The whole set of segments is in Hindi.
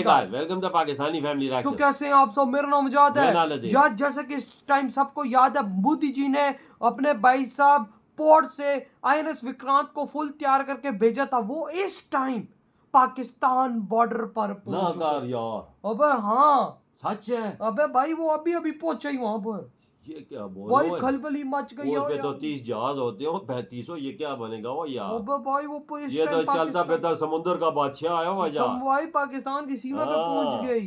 Guys welcome to Pakistani family तो रिएक्शन। कैसे हैं आप सब। मेरा नाम मुजाद मैं है नालद है। यार। जैसे कि इस टाइम सबको याद है, मोदी जी ने अपने भाई साहब पोर्ट से आईएनएस विक्रांत को फुल तैयार करके भेजा था। वो इस टाइम पाकिस्तान बॉर्डर पर ना पहुंच कर चुके। यार, अबे हाँ, सच है। अबे भाई वो अभी अभी पहुंचा ही वहां पर। ये क्या बोल भाई रहे हो? खलबली मच गई उस है पे तो यार। 30 जहाज होते हो, 3500। ये क्या बनेगा वो यार? अबे भाई वो इस ये टाइम तो चलता पाकिस्तान, फिरता समुंदर का बादशाह आया हुआ जा। भाई पाकिस्तान की सीमा पे पहुंच हाँ, गई।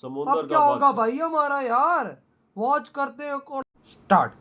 समुंदर अब का क्या होगा बादशाह। भाई हमारा यार। वॉच करते हैं कौन स्टार्ट।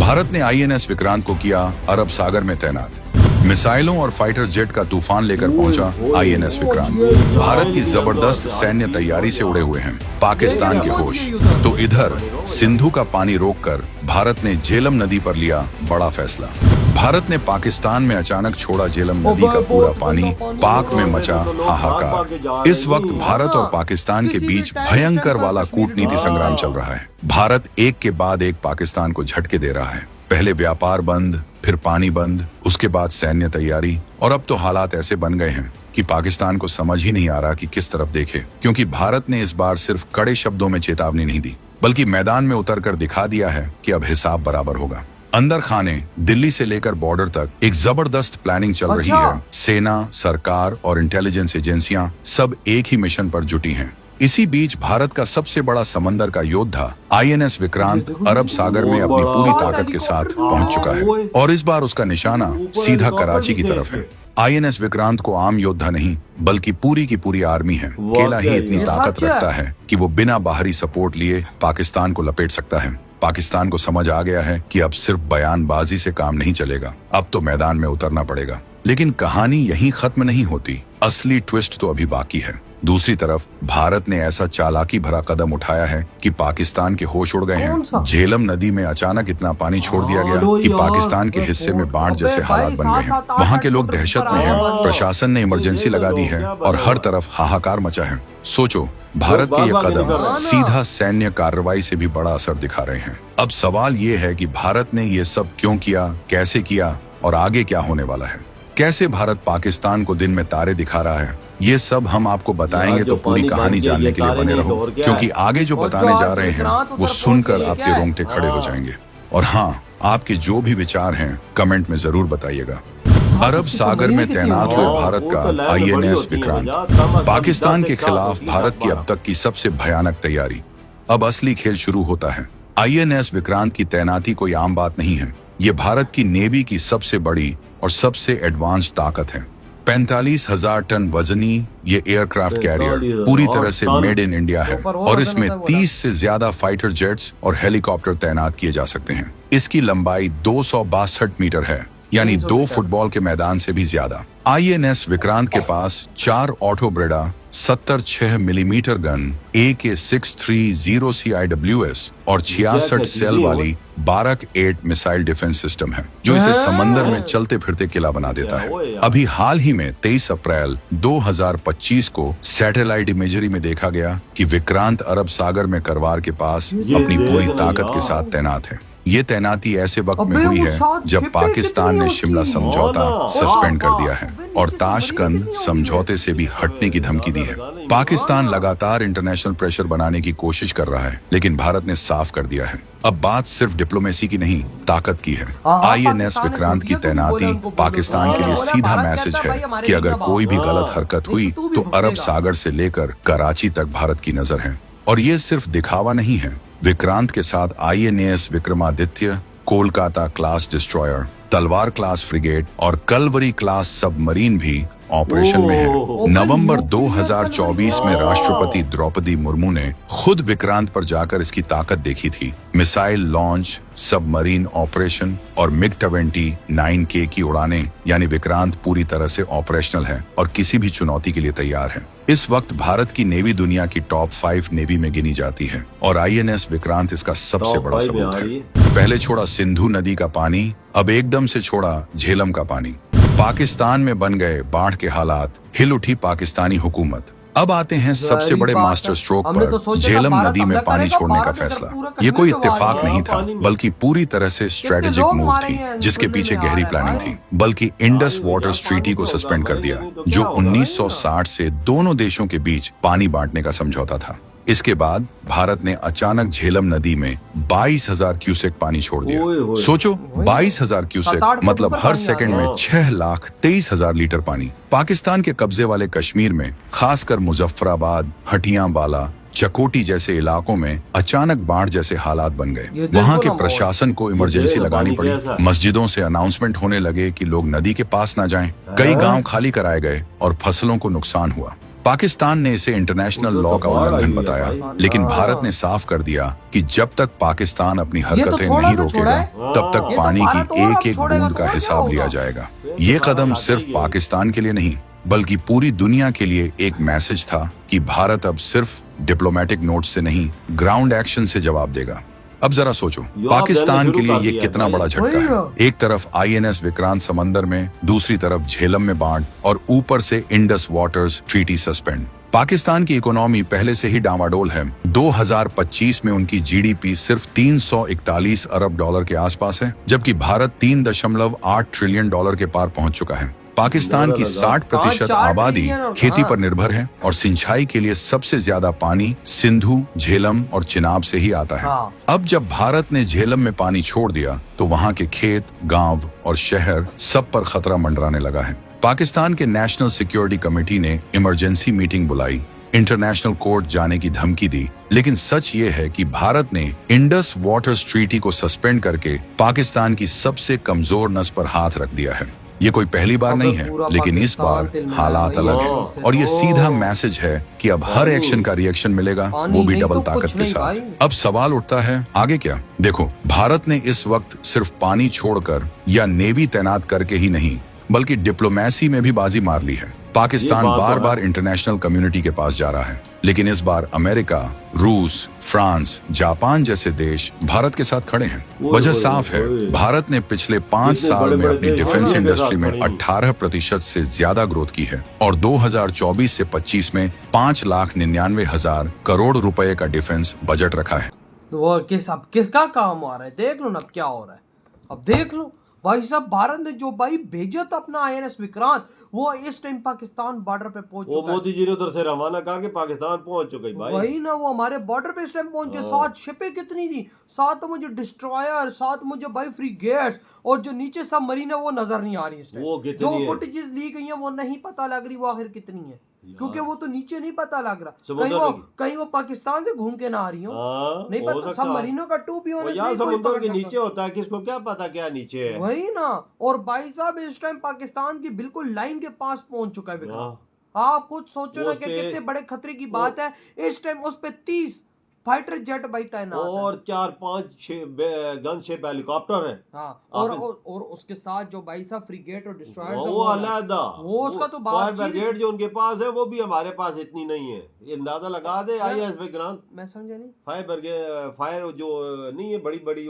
भारत ने आईएनएस विक्रांत को किया अरब सागर में तैनात। मिसाइलों और फाइटर जेट का तूफान लेकर पहुंचा आईएनएस विक्रांत। भारत की जबरदस्त सैन्य तैयारी से उड़े हुए हैं पाकिस्तान के होश। तो इधर सिंधु का पानी रोककर भारत ने झेलम नदी पर लिया बड़ा फैसला। भारत ने पाकिस्तान में अचानक छोड़ा झेलम नदी का पूरा पानी। पाक में मचा हाहाकार। इस वक्त भारत और पाकिस्तान के बीच भयंकर वाला कूटनीति संग्राम चल रहा है। भारत एक के बाद एक पाकिस्तान को झटके दे रहा है। पहले व्यापार बंद, फिर पानी बंद, उसके बाद सैन्य तैयारी, और अब तो हालात ऐसे बन गए हैं कि पाकिस्तान को समझ ही नहीं आ रहा कि किस तरफ देखे। क्योंकि भारत ने इस बार सिर्फ कड़े शब्दों में चेतावनी नहीं दी, बल्कि मैदान में उतरकर दिखा दिया है कि अब हिसाब बराबर होगा। अंदर खाने दिल्ली से लेकर बॉर्डर तक एक जबरदस्त प्लानिंग चल रही है। सेना, सरकार और इंटेलिजेंस एजेंसियां सब एक ही मिशन पर जुटी हैं। इसी बीच भारत का सबसे बड़ा समंदर का योद्धा आईएनएस विक्रांत अरब सागर में अपनी पूरी ताकत के साथ पहुंच चुका है, और इस बार उसका निशाना सीधा कराची की तरफ है। आईएनएस विक्रांत को आम योद्धा नहीं, बल्कि पूरी की पूरी आर्मी है। केला ही इतनी ताकत रखता है कि वो बिना बाहरी सपोर्ट लिए पाकिस्तान को लपेट सकता है। पाकिस्तान को समझ आ गया है कि अब सिर्फ बयानबाजी से काम नहीं चलेगा, अब तो मैदान में उतरना पड़ेगा। लेकिन कहानी यहीं खत्म नहीं होती, असली ट्विस्ट तो अभी बाकी है। दूसरी तरफ भारत ने ऐसा चालाकी भरा कदम उठाया है कि पाकिस्तान के होश उड़ गए हैं। झेलम नदी में अचानक इतना पानी छोड़ दिया गया कि पाकिस्तान के हिस्से में बाढ़ जैसे हालात बन गए हैं। वहां के लोग दहशत में हैं। प्रशासन ने इमरजेंसी लगा दी है और हर तरफ हाहाकार मचा है। सोचो, भारत के ये कदम सीधा सैन्य कार्रवाई से भी बड़ा असर दिखा रहे हैं। अब सवाल ये है कि भारत ने ये सब क्यों किया, कैसे किया, और आगे क्या होने वाला है। कैसे भारत पाकिस्तान को दिन में तारे दिखा रहा है, ये सब हम आपको बताएंगे। तो पूरी कहानी जानने के लिए बने रहो, क्योंकि आगे जो बताने जा रहे हैं वो सुनकर आपके रोंगटे खड़े हो जाएंगे। और हाँ, आपके जो भी विचार हैं कमेंट में जरूर बताइएगा। अरब सागर में तैनात हुए भारत का आईएनएस विक्रांत। पाकिस्तान के खिलाफ भारत की अब तक की सबसे भयानक तैयारी। अब असली खेल शुरू होता है। आईएनएस विक्रांत की तैनाती कोई आम बात नहीं है। ये भारत की नेवी की सबसे बड़ी और सबसे एडवांस्ड ताकत है। 45,000 टन वजनी ये एयरक्राफ्ट कैरियर पूरी तरह से मेड इन इंडिया है, और इसमें 30 से ज्यादा फाइटर जेट्स और हेलीकॉप्टर तैनात किए जा सकते हैं। इसकी लंबाई 262 मीटर है, यानी 2 फुटबॉल के मैदान से भी ज्यादा। आईएनएस विक्रांत के पास 4 auto Breda 76 millimetre gun AK-630 CIWS और 66 सेल वाली बारक 8 मिसाइल डिफेंस सिस्टम है, जो इसे समंदर में चलते फिरते किला बना देता है। अभी हाल ही में 23 अप्रैल 2025 को सैटेलाइट इमेजरी में देखा गया कि विक्रांत अरब सागर में करवार के पास अपनी पूरी ताकत के साथ तैनात है। ये तैनाती ऐसे वक्त में हुई है जब पाकिस्तान ने शिमला समझौता सस्पेंड कर दिया है और ताशकंद समझौते से भी हटने की धमकी दी है। पाकिस्तान लगातार इंटरनेशनल प्रेशर बनाने की कोशिश कर रहा है, लेकिन भारत ने साफ कर दिया है अब बात सिर्फ डिप्लोमेसी की नहीं, ताकत की है। आईएनएस विक्रांत की तैनाती पाकिस्तान के लिए सीधा मैसेज है कि अगर कोई भी गलत हरकत हुई तो अरब सागर से लेकर कराची तक भारत की नजर है। और ये सिर्फ दिखावा नहीं है। विक्रांत के साथ INS Vikramaditya, Kolkata class destroyer, तलवार क्लास फ्रिगेट और कलवरी क्लास सबमरीन भी ऑपरेशन में है। नवंबर 2024 में राष्ट्रपति द्रौपदी मुर्मू ने खुद विक्रांत पर जाकर इसकी ताकत देखी थी। मिसाइल लॉन्च, सबमरीन ऑपरेशन और MiG-29K की उड़ानें, यानी विक्रांत पूरी तरह से ऑपरेशनल है और किसी भी चुनौती के लिए तैयार है। इस वक्त भारत की नेवी दुनिया की टॉप 5 नेवी में गिनी जाती है, और आईएनएस विक्रांत इसका सबसे बड़ा सबूत है। पहले छोड़ा सिंधु नदी का पानी, अब एकदम से छोड़ा झेलम का पानी। पाकिस्तान में बन गए बाढ़ के हालात, हिल उठी पाकिस्तानी हुकूमत। अब आते हैं सबसे वही बड़े बात मास्टर है। स्ट्रोक हमने तो पर सोचा था झेलम भारत नदी में हमला पानी करेगा, छोड़ने का भारत इधर फैसला। पूरा ये कोई कश्मीर दबा इत्तेफाक दिया। नहीं था, पानी में। बल्कि पूरी तरह से स्ट्रेटेजिक लोग मूव मारे थी, हैं, जिसके खुले पीछे में गहरी आ रहा है प्लानिंग भाई। थी। बल्कि इंडस भाई, वाटर यहाँ ट्रीटी को पानी तो सस्पेंड होगा कर दिया, भाई, नहीं तो जो क्या होगा? 1960 से दोनों देशों के बीच पानी बांटने का समझौता था। इसके बाद भारत ने अचानक झेलम नदी में 22,000 क्यूसेक पानी छोड़ दिया। ओए होए। सोचो, 22,000 क्यूसेक 7-8 फुट मतलब ऊपर हर पानी आ सेकंड गया। में हाँ। 6,23,000 लीटर पानी। पाकिस्तान के कब्जे वाले कश्मीर में, खासकर मुजफ्फराबाद, हटियाबाला, चकोटी जैसे इलाकों में अचानक बाढ़ जैसे हालात बन ये गए। देखो वहां ना के माहौल। प्रशासन को इमरजेंसी देखो लगानी पानी पड़ी। कैसा। मस्जिदों से अनाउंसमेंट होने लगे कि लोग नदी के पास ना जाएं। कई हाँ। गांव खाली कराए गए और फसलों को नुकसान हुआ। पाकिस्तान ने इसे इंटरनेशनल उधर लॉ तो का बाढ़ उल्लंघन आई है बताया, भाई। लेकिन हाँ। भारत ने साफ कर दिया कि जब तक पाकिस्तान अपनी तो हरकतें थोड़ा नहीं सा छोड़ा रोकेगा, है। तब तक ये तो पानी भारत की और एक अब एक छोड़ेगा बूंद तो का और हिसाब क्या लिया होगा? जाएगा। फिर ये तो कदम बाढ़ सिर्फ आती है। पाकिस्तान के लिए नहीं, बल्कि पूरी दुनिया के लिए एक मैसेज था कि भारत अब सिर्फ डिप्लोमेटिक नोट से नहीं, ग्राउंड एक्शन से जवाब देगा। अब जरा सोचो, देना पाकिस्तान शुरू के लिए कर ये दिया कितना भाई। बड़ा झटका वही है। ना। एक तरफ आईएनएस विक्रांत समंदर में, दूसरी तरफ झेलम में बाढ़, और ऊपर से Indus waters treaty suspend. Pakistan की इकोनॉमी पहले से ही डामाडोल है। 2025 में उनकी जीडीपी सिर्फ 341 अरब डॉलर के आसपास है, जबकि भारत 3.8 ट्रिलियन डॉलर के पार पहुंच चुका है। पाकिस्तान की 60% 4 आबादी ट्रिलियन और खेती कहाँ? पर निर्भर है और सिंचाई के लिए सबसे ज्यादा पानी सिंधु, झेलम और चिनाब से ही आता है। हाँ। अब जब भारत ने झेलम में पानी छोड़ दिया, तो वहां के खेत, गांव और शहर सब पर खतरा मंडराने लगा है। पाकिस्तान के नेशनल सिक्योरिटी कमेटी ने इमरजेंसी मीटिंग बुलाई, इंटरनेशनल कोर्ट जाने की धमकी दी, लेकिन सच ये है कि भारत ने इंडस वाटर्स ट्रीटी को सस्पेंड करके पाकिस्तान की सबसे कमजोर नस पर हाथ रख दिया है। ये कोई पहली बार अब नहीं है, पूरा लेकिन इस पाकिस्तान बार तिल में हालात है अलग भाई। हैं और ये सीधा मैसेज है कि अब हर एक्शन का रिएक्शन मिलेगा, पानी वो भी नहीं डबल तो ताकत कुछ के नहीं साथ। भाई। अब सवाल उठता है, आगे क्या? देखो, भारत ने इस वक्त सिर्फ पानी छोड़कर या नेवी तैनात करके ही नहीं, बल्कि डिप्लोमेसी में भी बाजी मार ली है। पाकिस्तान ये बात तो बार है। बार इंटरनेशनल कम्युनिटी के पास जा रहा है, लेकिन इस बार अमेरिका, रूस, फ्रांस, जापान जैसे देश भारत के साथ खड़े हैं। ओए वजह ओए साफ है, ओए। भारत ने पिछले 5 इतने साल में बड़े-बड़े अपनी देश डिफेंस दुनिया के इंडस्ट्री साथ में खड़े हैं। 18% से ज्यादा ग्रोथ की है और 2024 से 25 में 5,99,000 करोड़ रुपए का डिफेंस बजट रखा है। तो वो किसका काम आ रहा है, देख लो ना अब क्या हो रहा है। अब देख लो भाई साहब, भारत ने जो भाई भेजा था अपना आईएनएस विक्रांत, वो इस टाइम पाकिस्तान बॉर्डर पे पहुंच वो चुका है। मोदी जी ने उधर से रवाना करके पाकिस्तान पहुंच चुके भाई। वही ना, वो हमारे बॉर्डर पे इस टाइम पहुंच गए। हाँ। 7 शिपें कितनी थी, 7 मुझे डिस्ट्रॉयर, 7 मुझे भाई फ्रीगेट्स, और जो नीचे सबमरीन है वो नजर नहीं आ रही इस टाइम। वो कितनी जो है? फुटेजेस ली गई हैं वो नहीं पता लग रही वो आखिर कितनी है, क्योंकि वो तो नीचे नहीं पता लग रहा। समुद्र कहीं वो पाकिस्तान से घूम के ना आ रही हो, हाँ, नहीं हो पता। सकता सब है। मरीनों का टू भी वो होने से यार नहीं कोई समुद्र पकड़ के सकता। नीचे होता है, किसको क्या पता क्या नीचे है। वही ना। और भाई साहब इस टाइम पाकिस्तान की बिल्कुल लाइन के पास पहुंच चुका है विक्रम। हाँ। आप खुद सोचो वो ना उस कि पे- कितने बड़े खतरे की बात है। इस टाइम उस पे 30 फाइटर जेट भाई तैनात है। और 4-5 गन शिप हेलीकॉप्टर है। हाँ, आप- और उसके साथ जो भाई साहब फ्रीगेट और डिस्ट्रॉयर्स वो अलहदा, वो उसका तो फायर बात ब्रिगेड जो उनके पास है वो भी हमारे पास इतनी नहीं है। ये अंदाजा लगा दे आईएएस विक्रांत। मैं समझा नहीं। फायर ब्रिगेड, फायर जो नहीं है, बड़ी बड़ी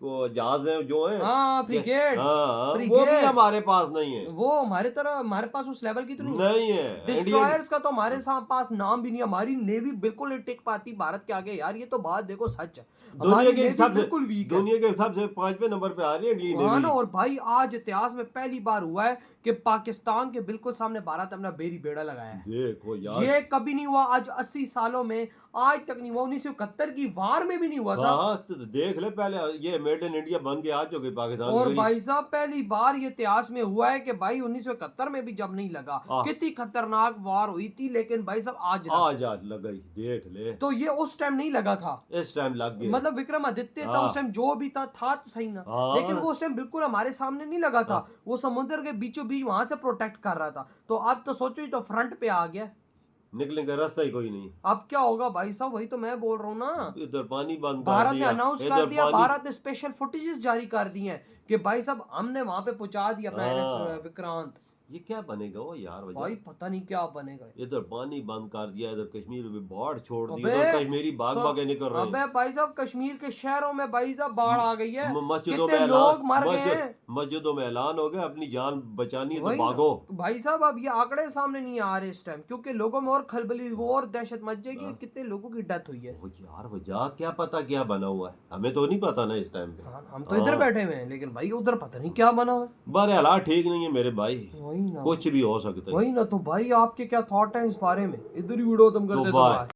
वो जहाज है जो है। हाँ, फ्रीगेट। हाँ, वो फ्रीगेट। भी हमारे पास नहीं है। वो हमारे तरह हमारे पास उस लेवल की तो नहीं। नहीं है। इंडियन डिस्ट्रॉयर्स का तो हमारे पास नाम भी नहीं। हमारी नेवी बिल्कुल नहीं टिक पाती भारत के आगे यार। ये तो बात देखो सच है। दुनिया हमारी के नेवी हिसाब से बिल्कुल वीक है। दुनिया के हिसाब से 5वें नंबर पे आ रही है इंडियन हाँ नेवी। ना। और भाई आज इतिहास में पहली बार हुआ है कि पाकिस्तान के बिल्कुल सामने भारत अपना बेरी बेड़ा लगाया है। देखो यार, ये कभी नहीं हुआ आज 80 सालों में, आज तक नहीं हुआ। 1971 की वार में भी नहीं हुआ था। हाँ, तो देख ले पहले ये मेड इन इंडिया बन के आ चुके पाकिस्तान और की। भाई साहब पहली बार ये इतिहास में हुआ है कि भाई 1971 में भी जब नहीं लगा, कितनी खतरनाक वार हुई थी, लेकिन भाई साहब आज आज लग गई, देख ले। तो ये उस टाइम नहीं लगा था। इस टाइम लग गया। मतलब विक्रमादित्य था उस टाइम, जो भी था तो सही ना, हाँ। लेकिन वो उस टाइम बिल्कुल हमारे सामने नहीं लगा था। वो समुद्र के बीचों बीच वहां से प्रोटेक्ट कर रहा था। तो अब तो सोचो, ये तो फ्रंट पे आ गया। निकलने का रास्ता ही कोई नहीं। अब क्या होगा भाई साहब, वही तो मैं बोल रहा हूँ ना। इधर पानी बंद कर भारत ने दिया, अनाउंस इधर कर दिया, पानी- भारत ने स्पेशल फुटेजेस जारी कर दी हैं कि भाई साहब हमने वहां पे पहुंचा दिया अपना हाँ। NS विक्रांत। ये क्या बनेगा वो यार वजह? भाई पता नहीं क्या बनेगा। इधर पानी बंद कर दिया, इधर कश्मीर में बाढ़ छोड़ दी, अबे, इधर कश्मीरी बाग बागें कर रहे अबे हैं। भाई साहब कश्मीर के शहरों में भाई साहब बाढ़ आ गई है, मस्जिदों कितने में लोग मर गए मस्जिद हैं। मस्जिदों में ऐलान हो गया अपनी जान बचानी है तो वही ना। भागो। भाई साहब अब ये आंकड़े सामने नहीं आ रहे इस टाइम, क्योंकि लोगों में और खलबली, वो और दहशत मच जाएगी, कितने लोगों की डेथ हुई है। ओ यार वजह क्या पता क्या बना हुआ है, हमें तो नहीं पता ना इस टाइम पे। हाँ, हम तो इधर बैठे हुए हैं, लेकिन भाई उधर पता नहीं क्या बना हुआ है। बारे हालात ठीक नहीं है मेरे भाई, वही ना, कुछ भी हो सकता है। वही ना। तो भाई आपके क्या थॉट है इस बारे में? इधर ही वीडियो तुम कर तो दे बाय।